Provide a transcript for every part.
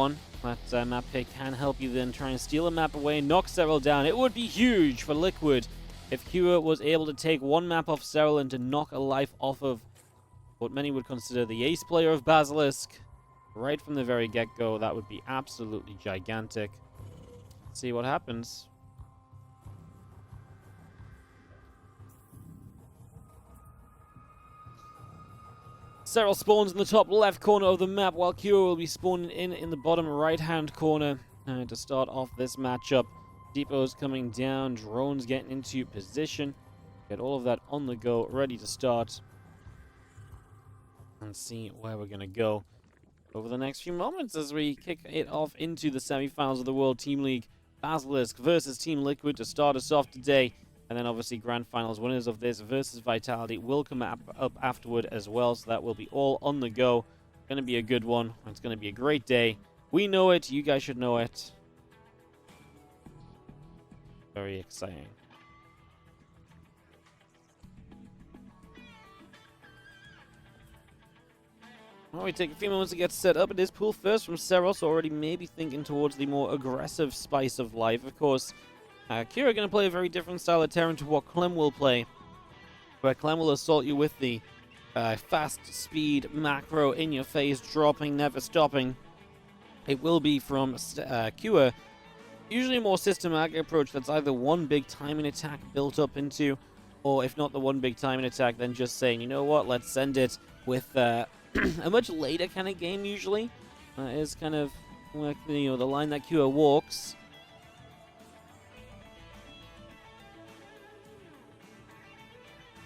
one. That map pick can help you then try and steal a map away and knock Serral down. It would be huge for Liquid if Cure was able to take one map off Serral and to knock a life off of what many would consider the ace player of Basilisk. Right from the very get-go, that would be absolutely gigantic. Let's see what happens. Serral spawns in the top left corner of the map, while Cure will be spawning in the bottom right-hand corner to start off this matchup. Depots coming down, drones getting into position. Get all of that on the go, ready to start. And see where we're going to go over the next few moments as we kick it off into the semifinals of the World Team League. Basilisk versus Team Liquid to start us off today. And then obviously Grand Finals winners of this versus Vitality will come up afterward as well. So that will be all on the go. Going to be a good one. It's going to be a great day. We know it. You guys should know it. Very exciting. Well, we take a few moments to get set up. It is pool first from Serral, so already maybe thinking towards the more aggressive spice of life. Of course, Cure are going to play a very different style of Terran to what Clem will play, where Clem will assault you with the fast speed macro in your face, dropping, never stopping. It will be from Cure, usually a more systematic approach that's either one big timing attack built up into, or if not the one big timing attack, then just saying, you know what, let's send it with a much later kind of game usually. Is kind of like, you know, the line that Cure walks.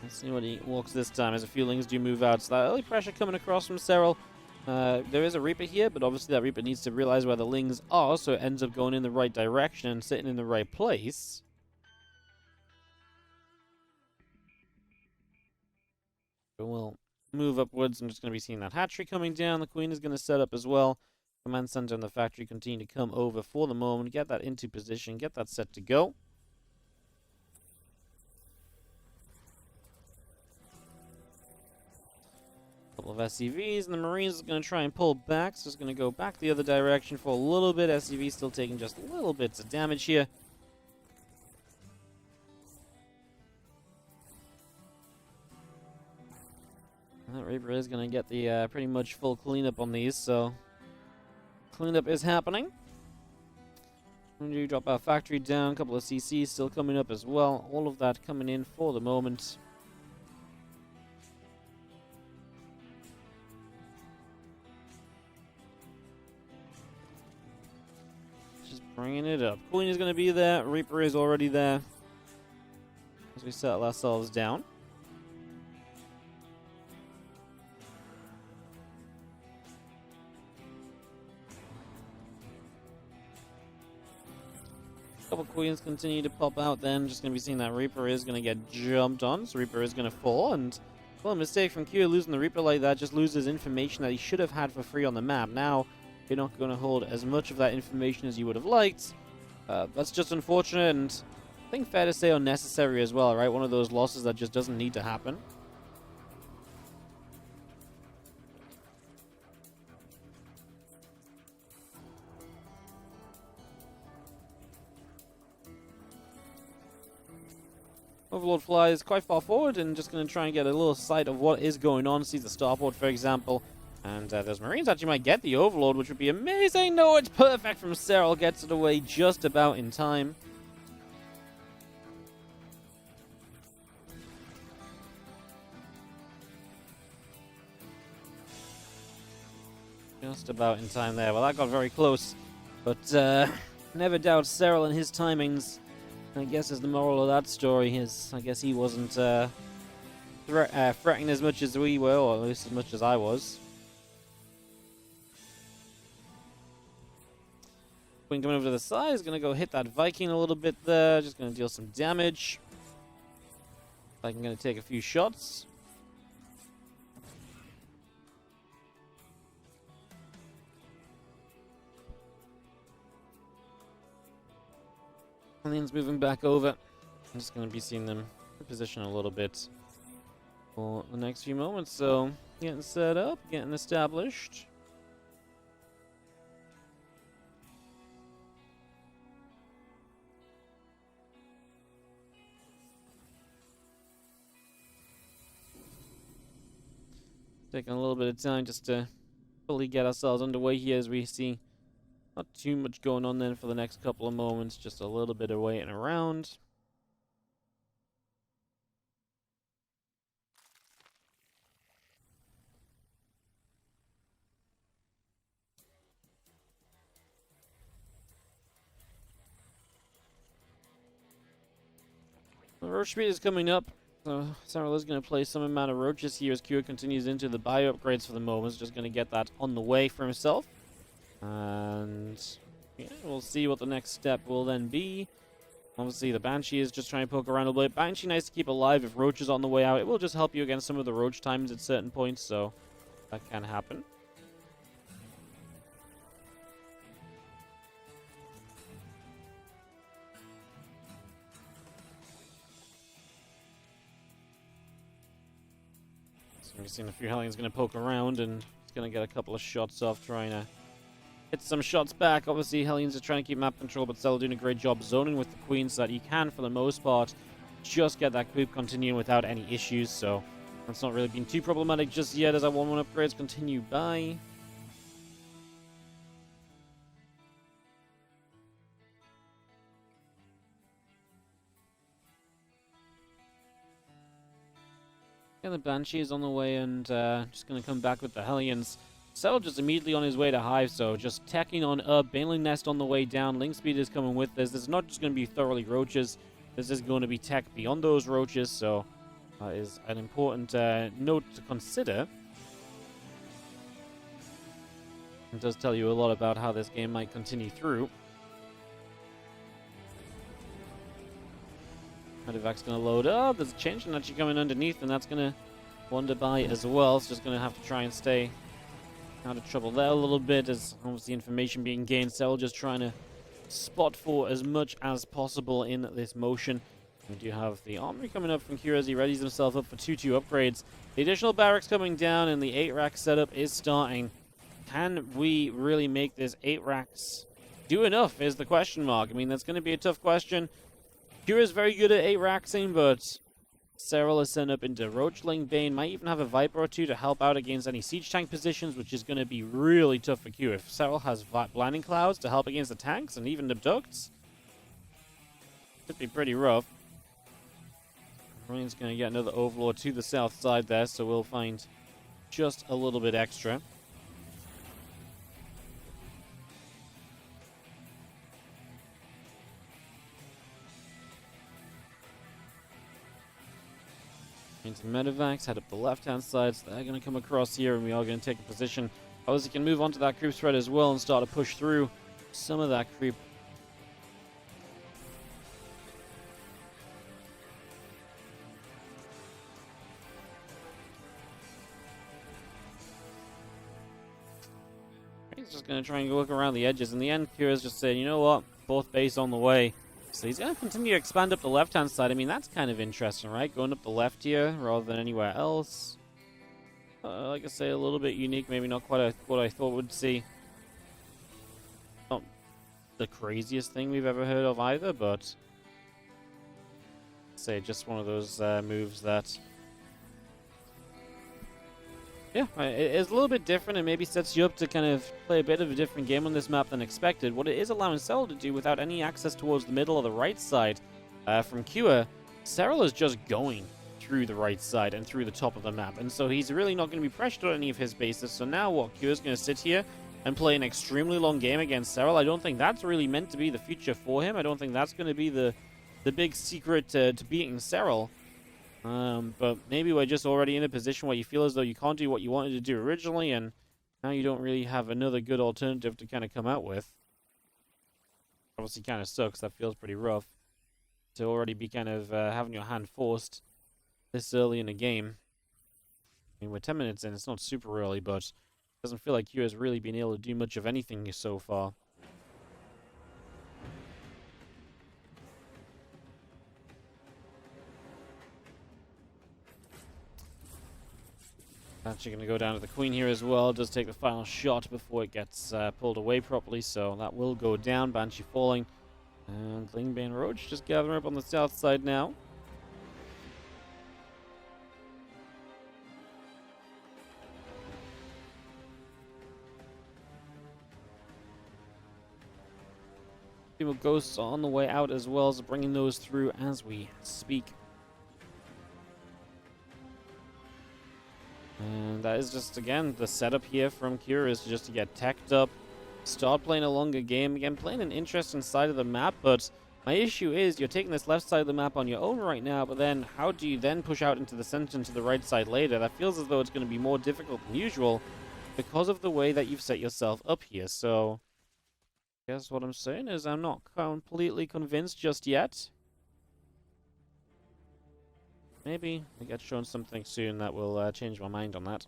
Let's see what he walks this time, as a few Lings do move out. So that early pressure coming across from Serral. There is a Reaper here, but obviously that Reaper needs to realize where the Lings are, so it ends up going in the right direction and sitting in the right place. So we'll move upwards. I'm just going to be seeing that hatchery coming down. The Queen is going to set up as well. Command Center and the factory continue to come over for the moment. Get that into position. Get that set to go. Couple of SCVs, and the Marines are going to try and pull back, so it's going to go back the other direction for a little bit. SCV still taking just little bits of damage here. And that Reaper is going to get the pretty much full cleanup on these, so cleanup is happening. When you drop our factory down, a couple of CCs still coming up as well. All of that coming in for the moment. Bringing it up. Queen is going to be there. Reaper is already there. As we settle ourselves down. A couple Queens continue to pop out then. Just going to be seeing that Reaper is going to get jumped on. So Reaper is going to fall. And, well, a mistake from Cure losing the Reaper like that. Just loses information that he should have had for free on the map. Now, you're not going to hold as much of that information as you would have liked. That's just unfortunate, and I think fair to say unnecessary as well, right? One of those losses that just doesn't need to happen. Overlord flies quite far forward and just going to try and get a little sight of what is going on. Sees the starport, for example. And those Marines actually might get the Overlord, which would be amazing. No, it's perfect from Serral. Gets it away just about in time. Just about in time there. Well, that got very close. But never doubt Serral and his timings. I guess is the moral of that story. I guess he wasn't fretting as much as we were, or at least as much as I was. Queen coming over to the side is going to go hit that Viking a little bit there. Just going to deal some damage. Viking going to take a few shots. Aliens moving back over. I'm just going to be seeing them position a little bit for the next few moments. So, getting set up, getting established. Taking a little bit of time just to fully get ourselves underway here as we see not too much going on then for the next couple of moments. Just a little bit of waiting around. The roach speed is coming up. So Serral is going to play some amount of roaches here as Cure continues into the bio upgrades for the moment. He's just going to get that on the way for himself. And yeah, we'll see what the next step will then be. Obviously, the Banshee is just trying to poke around a little bit. Banshee nice to keep alive if Roach is on the way out. It will just help you against some of the Roach times at certain points, so that can happen. So we've seen a few Hellions going to poke around, and he's going to get a couple of shots off trying to hit some shots back. Obviously, Hellions are trying to keep map control, but still doing a great job zoning with the Queen so that you can, for the most part, just get that creep continuing without any issues. So that's not really been too problematic just yet as our 1-1 upgrades continue by. Yeah, the Banshee is on the way and just going to come back with the Hellions. Serral just immediately on his way to Hive, so just tacking on up. Baneling Nest on the way down. Link Speed is coming with this. This is not just going to be thoroughly roaches. This is going to be tech beyond those roaches, so that is an important note to consider. It does tell you a lot about how this game might continue through. Medevac's going to load up. There's a change actually coming underneath, and that's going to wander by as well. It's just going to have to try and stay out of trouble there a little bit, as obviously information being gained. Serral just trying to spot for as much as possible in this motion. We do have the armory coming up from Cure as he readies himself up for 2-2 upgrades. The additional barracks coming down, and the 8-rack setup is starting. Can we really make this 8 racks do enough is the question mark. I mean, that's going to be a tough question. Cure is very good at 8 racksing, but Serral is sent up into Roachling Bane. Might even have a Viper or two to help out against any siege tank positions, which is going to be really tough for Cure. If Serral has Blinding Clouds to help against the tanks and even Abducts, could be pretty rough. Rain's going to get another Overlord to the south side there, so we'll find just a little bit extra. Into Medevacs, head up the left-hand side, so they're going to come across here, and we are going to take a position. Obviously, can move on to that creep thread as well and start to push through some of that creep. He's just going to try and look around the edges. In the end, Kira's just saying, you know what, both base on the way. So he's going to continue to expand up the left-hand side. I mean, that's kind of interesting, right? Going up the left here rather than anywhere else. Like I say, a little bit unique. Maybe not quite what I thought we'd see. Not the craziest thing we've ever heard of either, but say just one of those moves that, yeah, it's a little bit different and maybe sets you up to kind of play a bit of a different game on this map than expected. What it is allowing Serral to do without any access towards the middle or the right side from Cure, Serral is just going through the right side and through the top of the map. And so he's really not going to be pressured on any of his bases. So now what, Cure's going to sit here and play an extremely long game against Serral. I don't think that's really meant to be the future for him. I don't think that's going to be the big secret to beating Serral. But maybe we're just already in a position where you feel as though you can't do what you wanted to do originally, and now you don't really have another good alternative to kind of come out with. Obviously kind of sucks. That feels pretty rough to already be kind of having your hand forced this early in the game. I mean, we're 10 minutes in. It's not super early, but it doesn't feel like Q has really been able to do much of anything so far. Actually going to go down to the Queen here as well. Does take the final shot before it gets pulled away properly, so that will go down. Banshee falling. And Lingbane Roach just gathering up on the south side now. Few more ghosts are on the way out as well, so bringing those through as we speak. And that is just, again, the setup here from Cure is just to get teched up, start playing a longer game, again, playing an interesting side of the map, but my issue is you're taking this left side of the map on your own right now, but then how do you then push out into the center and to the right side later? That feels as though it's going to be more difficult than usual because of the way that you've set yourself up here. So I guess what I'm saying is I'm not completely convinced just yet. Maybe we get shown something soon that will change my mind on that.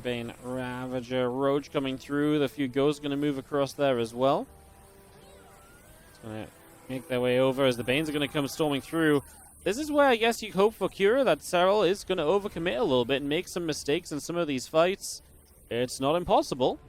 Bane, Ravager, Roach coming through. The few ghosts going to move across there as well. It's going to make their way over as the Banes are going to come storming through. This is where I guess you hope for Cure that Serral is going to overcommit a little bit and make some mistakes in some of these fights. It's not impossible.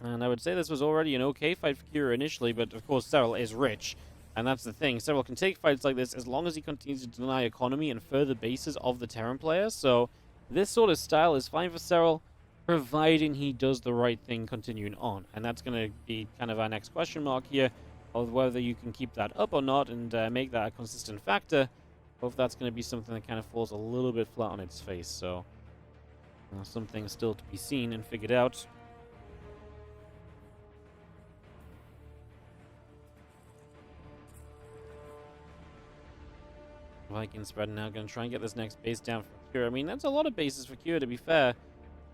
And I would say this was already an okay fight for Cure initially, but of course Serral is rich. And that's the thing. Serral can take fights like this as long as he continues to deny economy and further bases of the Terran player. So this sort of style is fine for Serral, providing he does the right thing continuing on. And that's going to be kind of our next question mark here, of whether you can keep that up or not and make that a consistent factor, or if that's going to be something that kind of falls a little bit flat on its face. So something still to be seen and figured out. Viking spread now going to try and get this next base down for Cure. I mean, that's a lot of bases for Cure, to be fair.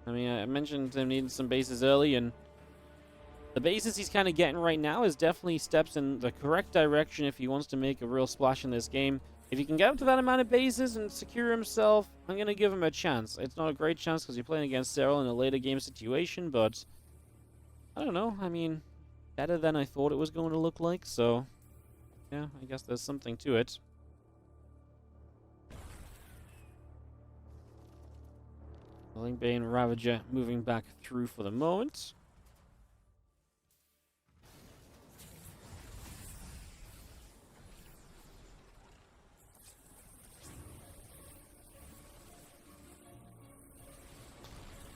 I mean, I mentioned him needing some bases early, and the bases he's kind of getting right now is definitely steps in the correct direction if he wants to make a real splash in this game. If he can get up to that amount of bases and secure himself, I'm going to give him a chance. It's not a great chance because you're playing against Serral in a later game situation, but I don't know. I mean, better than I thought it was going to look like, so yeah, I guess there's something to it. Bane, Ravager moving back through for the moment.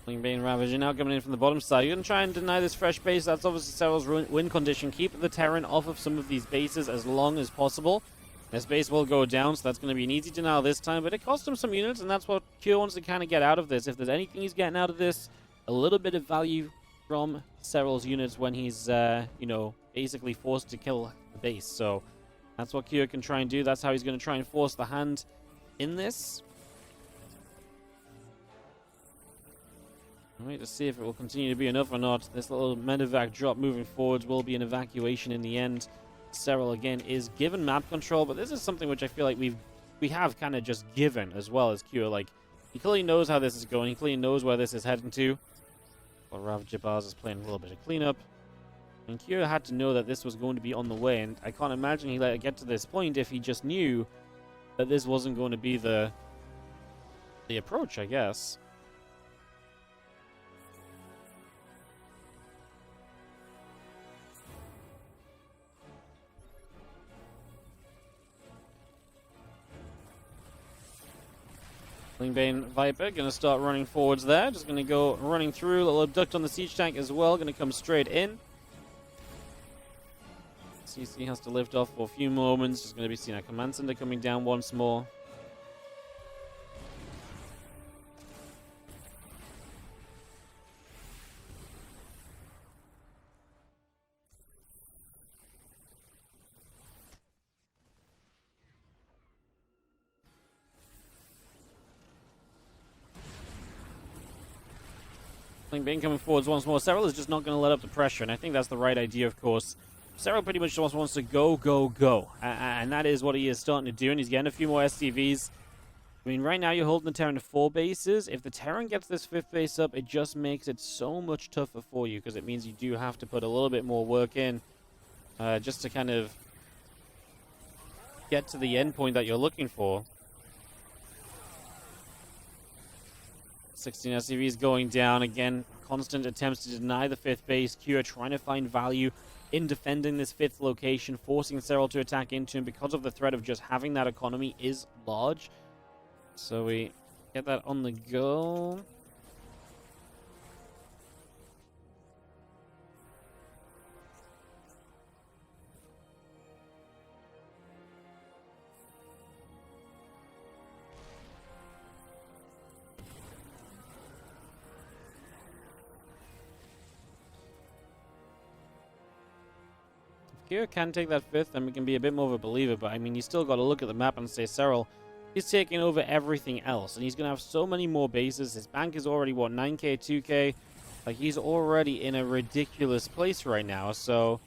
Bane, Ravager now coming in from the bottom side. You're going to try and deny this fresh base. That's obviously Serral's win condition. Keep the Terran off of some of these bases as long as possible. This base will go down, so that's going to be an easy denial this time, but it cost him some units, and that's what Cure wants to kind of get out of this. If there's anything he's getting out of this, a little bit of value from Serral's units when he's, you know, basically forced to kill the base. So that's what Cure can try and do. That's how he's going to try and force the hand in this. I'll wait to see if it will continue to be enough or not. This little medevac drop moving forwards will be an evacuation in the end. Serral again is given map control, but this is something which I feel like we have kind of just given as well as Cure. Like, he clearly knows how this is going. He clearly knows where this is heading to. While Ravager Bars is playing a little bit of cleanup. And Cure had to know that this was going to be on the way, and I can't imagine he let it get to this point if he just knew that this wasn't going to be the approach, I guess. Bane Viper going to start running forwards there. Just going to go running through. A little abduct on the siege tank as well. Going to come straight in. CC has to lift off for a few moments. Just going to be seeing a command center coming down once more. Bane coming forwards once more. Serral is just not going to let up the pressure, and I think that's the right idea, of course. Serral pretty much just wants to go, go, go. And that is what he is starting to do, and he's getting a few more SCVs. I mean, right now you're holding the Terran to 4 bases. If the Terran gets this 5th base up, it just makes it so much tougher for you, because it means you do have to put a little bit more work in just to kind of get to the end point that you're looking for. 16 SCVs going down. Again, constant attempts to deny the 5th base. Cure trying to find value in defending this 5th location, forcing Serral to attack into him because of the threat of just having that economy is large. So we get that on the go. Cure can take that 5th, then we can be a bit more of a believer. But I mean, you still got to look at the map and say Serral, he's taking over everything else, and he's going to have so many more bases. His bank is already, what, 9k, 2k? Like, he's already in a ridiculous place right now, so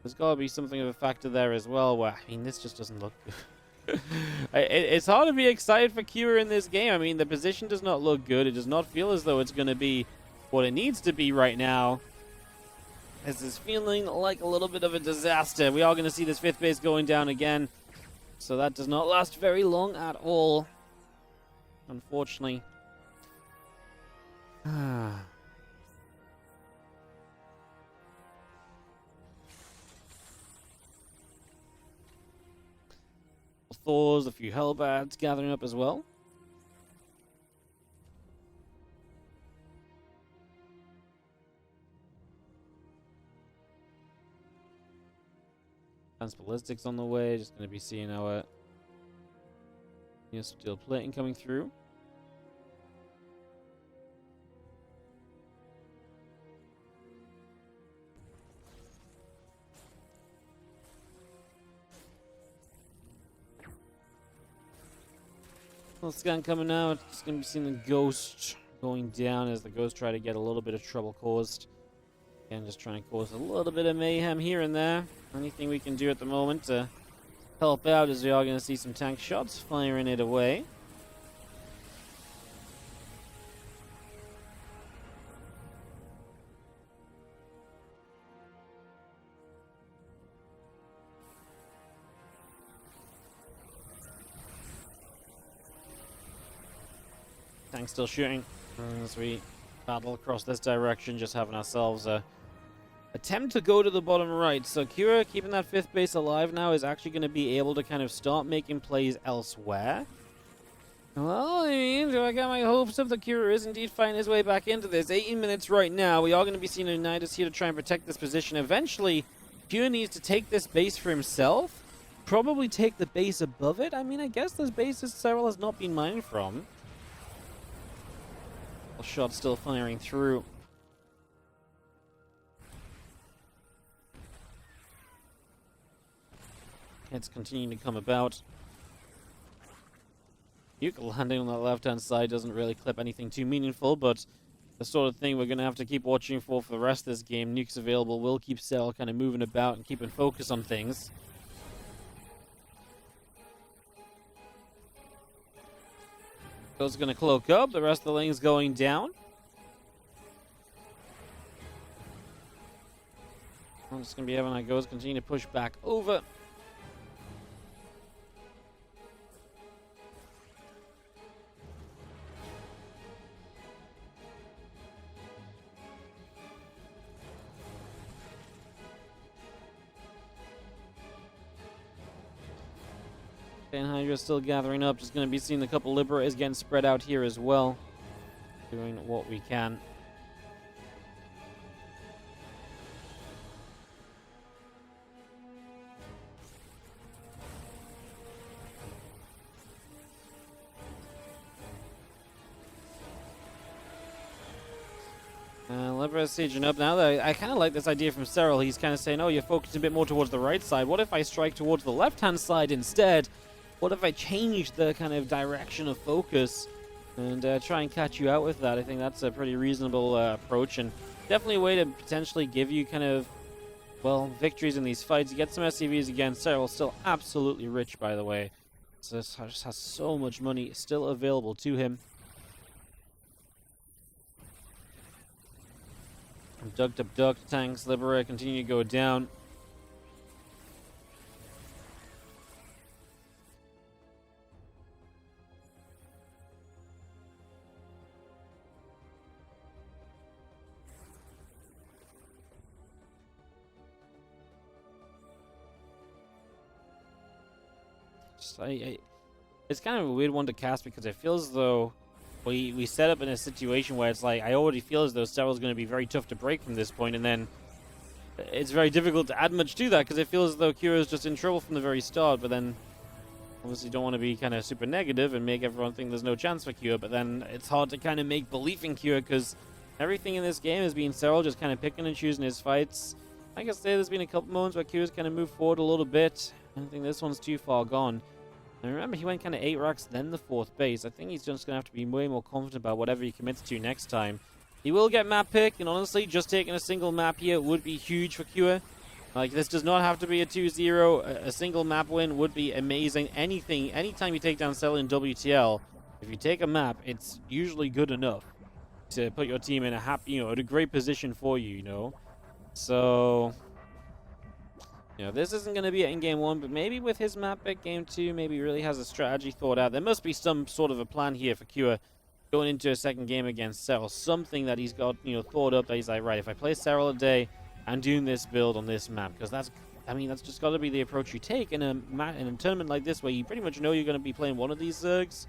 there's got to be something of a factor there as well, where, I mean, this just doesn't look good. It's hard to be excited for Cure in this game. I mean, the position does not look good. It does not feel as though it's going to be what it needs to be right now. This is feeling like a little bit of a disaster. We are going to see this 5th base going down again, so that does not last very long at all, unfortunately. Thors, a few Hellbats gathering up as well. Balistics on the way, just going to be seeing our steel plating coming through. Well, scan coming out. It's going to be seeing the Ghost going down as the Ghost try to get a little bit of trouble caused. Again, just trying to cause a little bit of mayhem here and there. Anything we can do at the moment to help out, as we are going to see some tank shots firing it away. Tank's still shooting as we battle across this direction, just having ourselves a attempt to go to the bottom right. So Cure, keeping that 5th base alive now, is actually going to be able to kind of start making plays elsewhere. Well, I mean, do I got my hopes up that Cure is indeed finding his way back into this? 18 minutes right now. We are going to be seeing a Unitas here to try and protect this position. Eventually, Cure needs to take this base for himself. Probably take the base above it. I mean, I guess those bases Serral has not been mined from. Shot still firing through. It's continuing to come about. Nuke landing on that left-hand side doesn't really clip anything too meaningful, but the sort of thing we're going to have to keep watching for the rest of this game. Nukes available will keep Serral kind of moving about and keeping focus on things. Go's going to cloak up. The rest of the lane's going down. I'm just going to be having our Go's continue to push back over. And Hydra still gathering up. Just going to be seeing a couple Liberators getting spread out here as well. Doing what we can. Liberators sieging up now. I kind of like this idea from Serral. He's kind of saying, oh, you're focused a bit more towards the right side. What if I strike towards the left-hand side instead? What if I change the kind of direction of focus and try and catch you out with that? I think that's a pretty reasonable approach, and definitely a way to potentially give you kind of, well, victories in these fights. You get some SCVs again. Serral still absolutely rich, by the way. So this just has so much money still available to him. Duck, tanks, Liberator continue to go down. It's kind of a weird one to cast because it feels as though we set up in a situation where it's like I already feel as though Serral's going to be very tough to break from this point, and then it's very difficult to add much to that because it feels as though Cure is just in trouble from the very start. But then obviously don't want to be kind of super negative and make everyone think there's no chance for Cure, but then it's hard to kind of make belief in Cure because everything in this game has been Serral just kind of picking and choosing his fights. Like I say, there's been a couple moments where Cure's kind of moved forward a little bit. I don't think this one's too far gone. And remember, he went kind of 8 racks, then the 4th base. I think he's just going to have to be way more confident about whatever he commits to next time. He will get map pick, and honestly, just taking a single map here would be huge for Cure. Like, this does not have to be a 2-0. A single map win would be amazing. Anytime you take down Serral in WTL, if you take a map, it's usually good enough to put your team in a happy, in a great position for you, So, this isn't going to be it in game 1, but maybe with his map pick game 2, maybe he really has a strategy thought out. There must be some sort of a plan here for Cure going into a second game against Serral. Something that he's got, thought up that he's like, right, if I play Serral today, I'm doing this build on this map. Because that's just got to be the approach you take in a tournament like this where you pretty much know you're going to be playing one of these Zergs.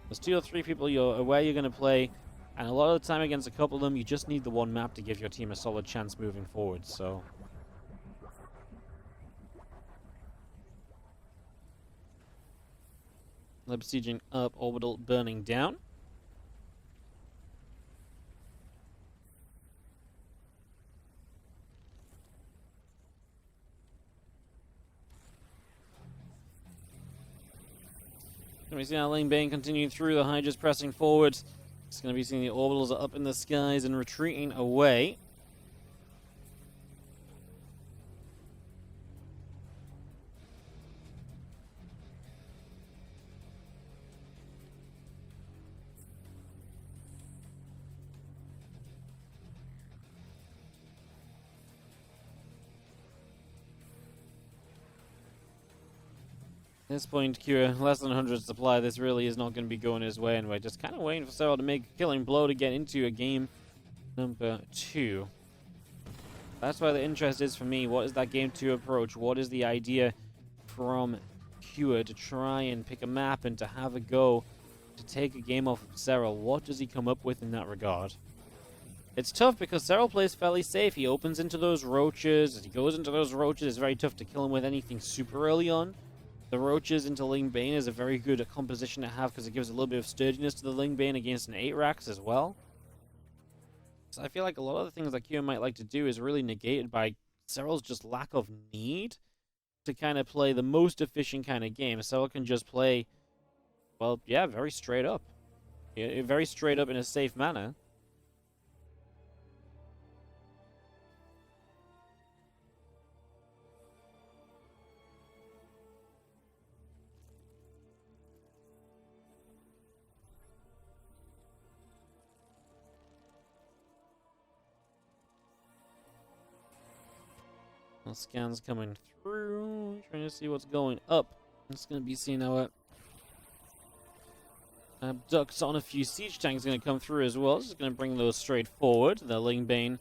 There's 2 or 3 people you're aware you're going to play. And a lot of the time against a couple of them, you just need the one map to give your team a solid chance moving forward. So... Lab sieging up, orbital burning down. Going to be seeing our lane bane continuing through, the Hydra's pressing forward. It's going to be seeing the orbitals are up in the skies and retreating away. At this point, Cure, less than 100 supply, this really is not going to be going his way, and we're just kind of waiting for Serral to make a killing blow to get into a game number 2. That's why the interest is for me. What is that game 2 approach? What is the idea from Cure to try and pick a map and to have a go to take a game off of Serral? What does he come up with in that regard? It's tough because Serral plays fairly safe. He opens into those roaches. As he goes into those roaches, it's very tough to kill him with anything super early on. The roaches into Ling Bane is a very good composition to have because it gives a little bit of sturdiness to the Ling Bane against an 8 racks as well. So I feel like a lot of the things that Cure might like to do is really negated by Serral's just lack of need to kind of play the most efficient kind of game. Serral can just play, well, yeah, very straight up. Yeah, very straight up in a safe manner. Scans coming through, trying to see what's going up. It's going to be seeing how it ducks on a few siege tanks going to come through as well. Just going to bring those straight forward. The Ling Bane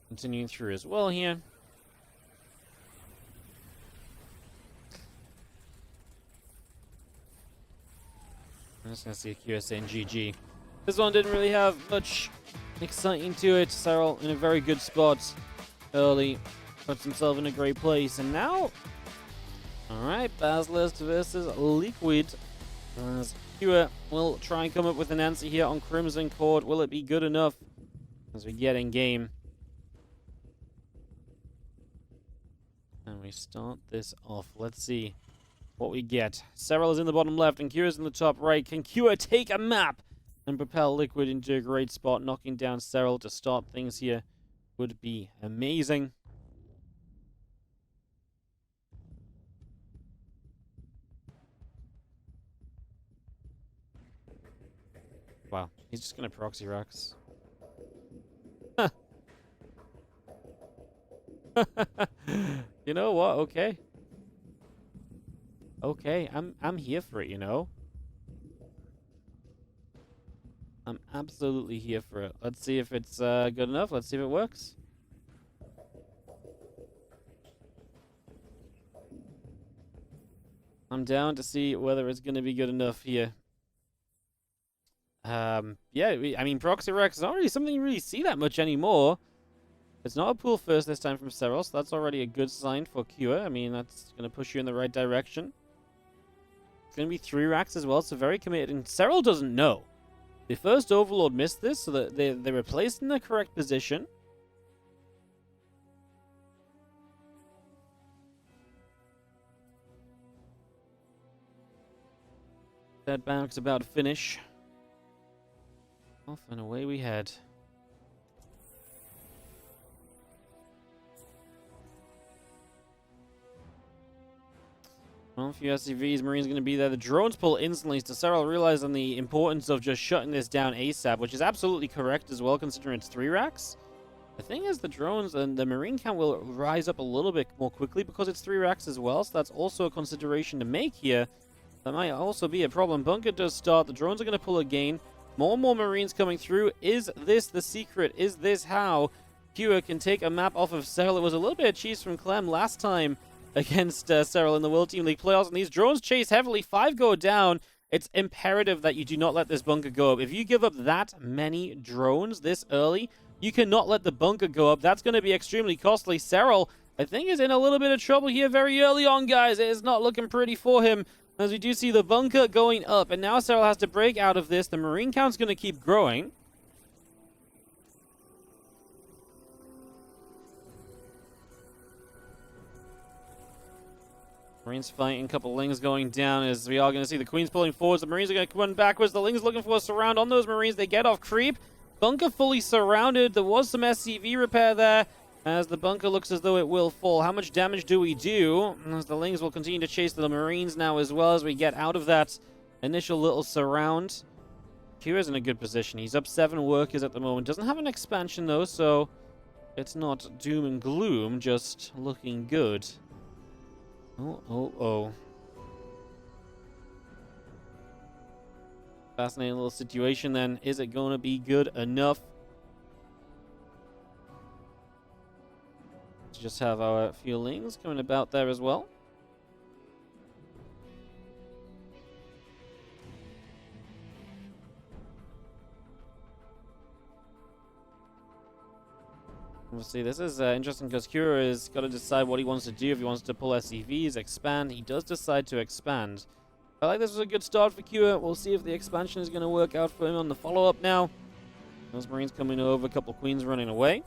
continuing through as well here. I'm just going to see QSA and GG. This one didn't really have much exciting to it. Serral in a very good spot early. Puts himself in a great place, and now, alright, Basilisk versus Liquid. As Cure will try and come up with an answer here on Crimson Cord. Will it be good enough as we get in game? And we start this off. Let's see what we get. Serral is in the bottom left, and Cure is in the top right. Can Cure take a map and propel Liquid into a great spot? Knocking down Serral to start things here would be amazing. Wow, he's just gonna proxy racks. You know what? Okay. Okay, I'm here for it, I'm absolutely here for it. Let's see if it's good enough. Let's see if it works. I'm down to see whether it's gonna be good enough here. Yeah, I mean, Proxy Rex is not really something you really see that much anymore. It's not a pool first this time from Serral, so that's already a good sign for Cure. I mean, that's going to push you in the right direction. It's going to be 3 racks as well, so very committed. And Serral doesn't know. The first Overlord missed this, so that they were placed in the correct position. That bank's about to finish. Off and away we head. Well, a few SCVs, Marines going to be there. The drones pull instantly. So Serral realizing the importance of just shutting this down ASAP, which is absolutely correct as well, considering it's 3 racks. The thing is, the drones and the Marine count will rise up a little bit more quickly because it's 3 racks as well, so that's also a consideration to make here. That might also be a problem. Bunker does start. The drones are going to pull again. More and more Marines coming through. Is this the secret? Is this how Cure can take a map off of Serral? It was a little bit of cheese from Clem last time against Serral in the World Team League playoffs, and these drones chase heavily. 5 go down. It's imperative that you do not let this bunker go up. If you give up that many drones this early, you cannot let the bunker go up. That's going to be extremely costly. Serral, I think, is in a little bit of trouble here very early on, guys. It is not looking pretty for him, as we do see the bunker going up. And now Serral has to break out of this. The Marine count's going to keep growing. Marines fighting, a couple Lings going down, as we are going to see the Queens pulling forwards. The Marines are going to run backwards. The Lings looking for a surround on those Marines. They get off creep. Bunker fully surrounded. There was some SCV repair there, as the bunker looks as though it will fall. How much damage do we do? As the Lings will continue to chase the Marines now as well, as we get out of that initial little surround. Q is in a good position. He's up 7 workers at the moment. Doesn't have an expansion though, so it's not doom and gloom, just looking good. Oh. Fascinating little situation then. Is it going to be good enough to just have our feelings coming about there as well? Obviously, this is interesting because Cure has got to decide what he wants to do. If he wants to pull SCVs, expand, he does decide to expand. I like this was a good start for Cure. We'll see if the expansion is going to work out for him on the follow-up now. Those Marines coming over, a couple Queens running away.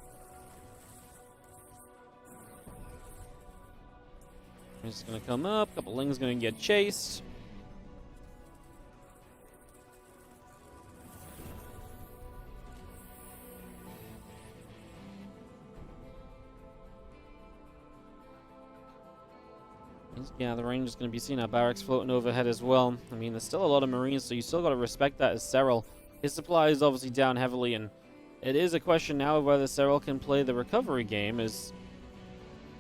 He's going to come up, a couple Lings going to get chased. Yeah, the range is going to be seeing our barracks floating overhead as well. I mean, there's still a lot of Marines, so you still got to respect that as Serral. His supply is obviously down heavily, and it is a question now of whether Serral can play the recovery game, as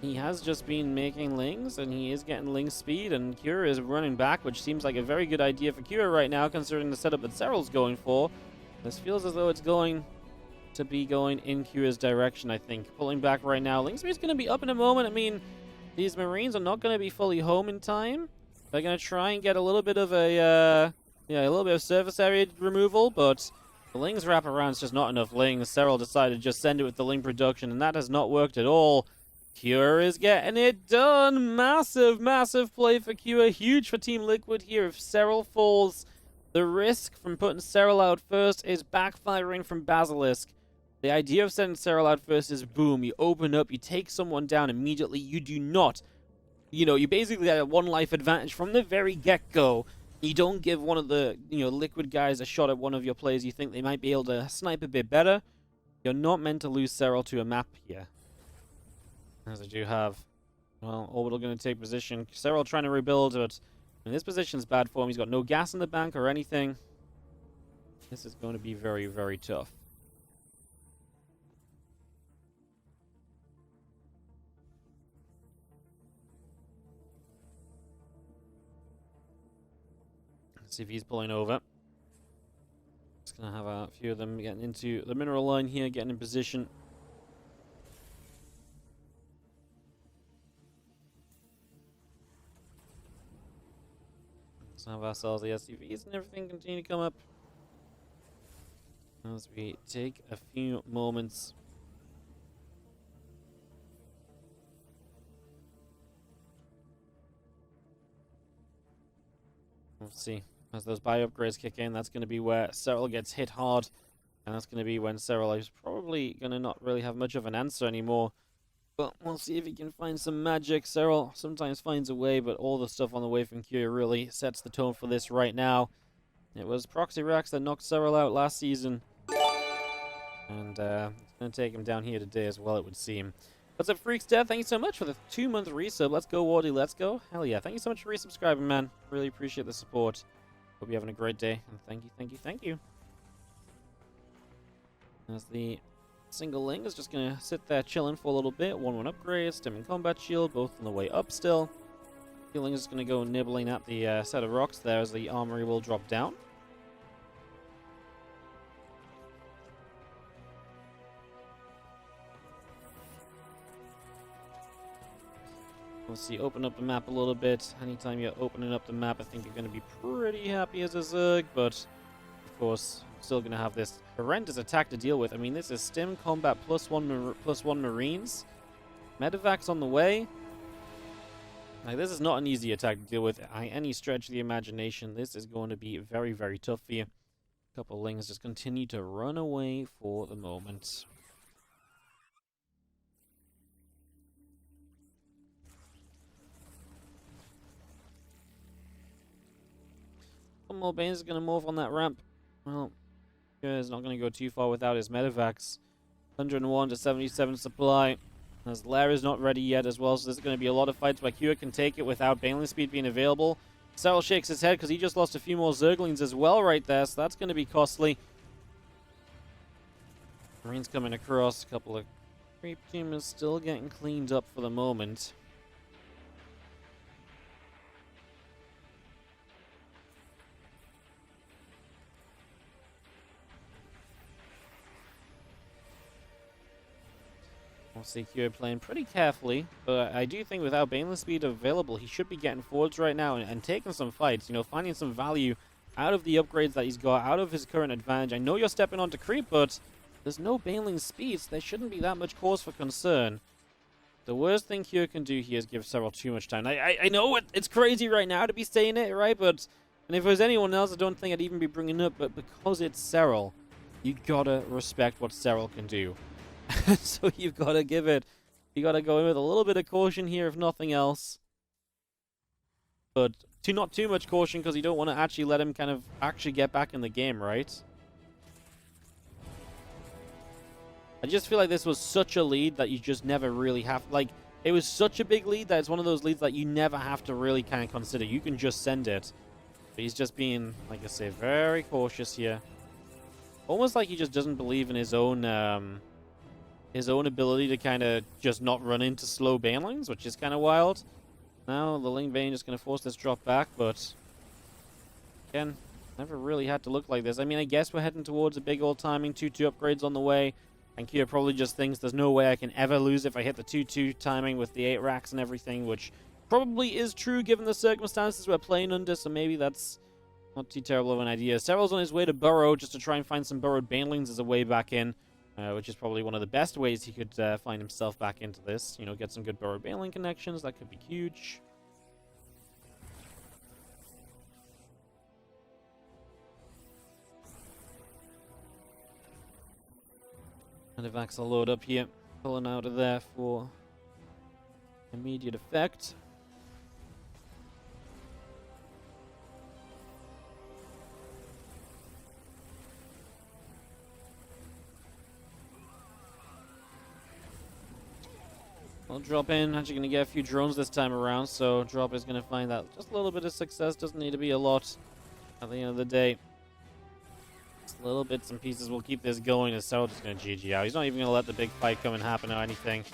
he has just been making Lings, and he is getting Ling speed, and Cure is running back, which seems like a very good idea for Cure right now, considering the setup that Serral's going for. This feels as though it's going to be going in Cure's direction, I think. Pulling back right now. Ling speed's going to be up in a moment. I mean, these Marines are not going to be fully home in time. They're going to try and get a little bit of a little bit of surface area removal, but the Lings wrap around is just not enough Lings. Serral decided to just send it with the Ling production, and that has not worked at all. Cure is getting it done. Massive, massive play for Cure. Huge for Team Liquid here. If Serral falls, the risk from putting Serral out first is backfiring from Basilisk. The idea of sending Serral out first is boom, you open up, you take someone down immediately. You do not, you basically get a 1 life advantage from the very get-go. You don't give one of the, Liquid guys a shot at one of your players you think they might be able to snipe a bit better. You're not meant to lose Serral to a map here. As I do have, Orbital going to take position. Serral trying to rebuild, but this position's bad for him. He's got no gas in the bank or anything. This is going to be very, very tough. See if he's pulling over. Just going to have a few of them getting into the mineral line here, getting in position. Let's have ourselves the SUVs and everything continue to come up. As we take a few moments. Let's see. As those bio upgrades kick in, that's going to be where Serral gets hit hard. And that's going to be when Serral is probably going to not really have much of an answer anymore. But we'll see if he can find some magic. Serral sometimes finds a way, but all the stuff on the way from Cure really sets the tone for this right now. It was Proxy Rax that knocked Serral out last season. And it's going to take him down here today as well, it would seem. What's up, Freaks Death? Thank you so much for the 2-month resub. Let's go, Wardy. Let's go. Hell yeah. Thank you so much for resubscribing, man. Really appreciate the support. Hope you're having a great day. And thank you, thank you, thank you. As the single Ling is just going to sit there chilling for a little bit. 1-1 upgrade, stim and combat shield, both on the way up still. The Ling is going to go nibbling at the set of rocks there as the armory will drop down. Let's see, open up the map a little bit. Anytime you're opening up the map, I think you're going to be pretty happy as a Zerg, but of course, still going to have this horrendous attack to deal with. I mean, this is Stim Combat +1 Marines. Medevacs on the way. Like, this is not an easy attack to deal with by any stretch of the imagination. This is going to be very, very tough for you. A couple of Lings just continue to run away for the moment. One more Banes is going to morph on that ramp. Well, is not going to go too far without his medevacs. 101 to 77 supply. As Lair is not ready yet as well, so there's going to be a lot of fights where Cure can take it without Baneling speed being available. Serral shakes his head because he just lost a few more Zerglings as well right there, so that's going to be costly. Marines coming across. A couple of creep teamers still getting cleaned up for the moment. We'll see Cure playing pretty carefully, but I do think without Baneling speed available, he should be getting forwards right now and taking some fights, you know, finding some value out of the upgrades that he's got, out of his current advantage. I know you're stepping onto creep, but there's no Baneling speed, so there shouldn't be that much cause for concern. The worst thing Cure can do here is give Serral too much time. I know it's crazy right now to be saying it, right? But and if it was anyone else, I don't think I'd even be bringing it up, but because it's Serral, you gotta respect what Serral can do. So you've got to give it, you got to go in with a little bit of caution here, if nothing else. But not too much caution, because you don't want to actually let him kind of actually get back in the game, right? I just feel like this was such a lead that you just never really have, like, it was such a big lead that it's one of those leads that you never have to really kind of consider. You can just send it. But he's just being, like I say, very cautious here. Almost like he just doesn't believe in his own ability to kind of just not run into slow Banelings, which is kind of wild. Now the Ling Bane is going to force this drop back, but again, never really had to look like this. I mean, I guess we're heading towards a big old timing, 2-2 upgrades on the way, and Cure probably just thinks there's no way I can ever lose if I hit the 2-2 timing with the 8 racks and everything, which probably is true given the circumstances we're playing under, so maybe that's not too terrible of an idea. Serral's on his way to burrow just to try and find some burrowed Banelings as a way back in. Which is probably one of the best ways he could find himself back into this. You know, get some good burrowed Baneling connections. That could be huge. And Vax will load up here. Pulling out of there for immediate effect. I'll drop in. Actually going to get a few drones this time around, so drop is going to find that just a little bit of success. Doesn't need to be a lot at the end of the day. Just little bits and pieces will keep this going, as Serral just going to GG out. He's not even going to let the big fight come and happen or anything.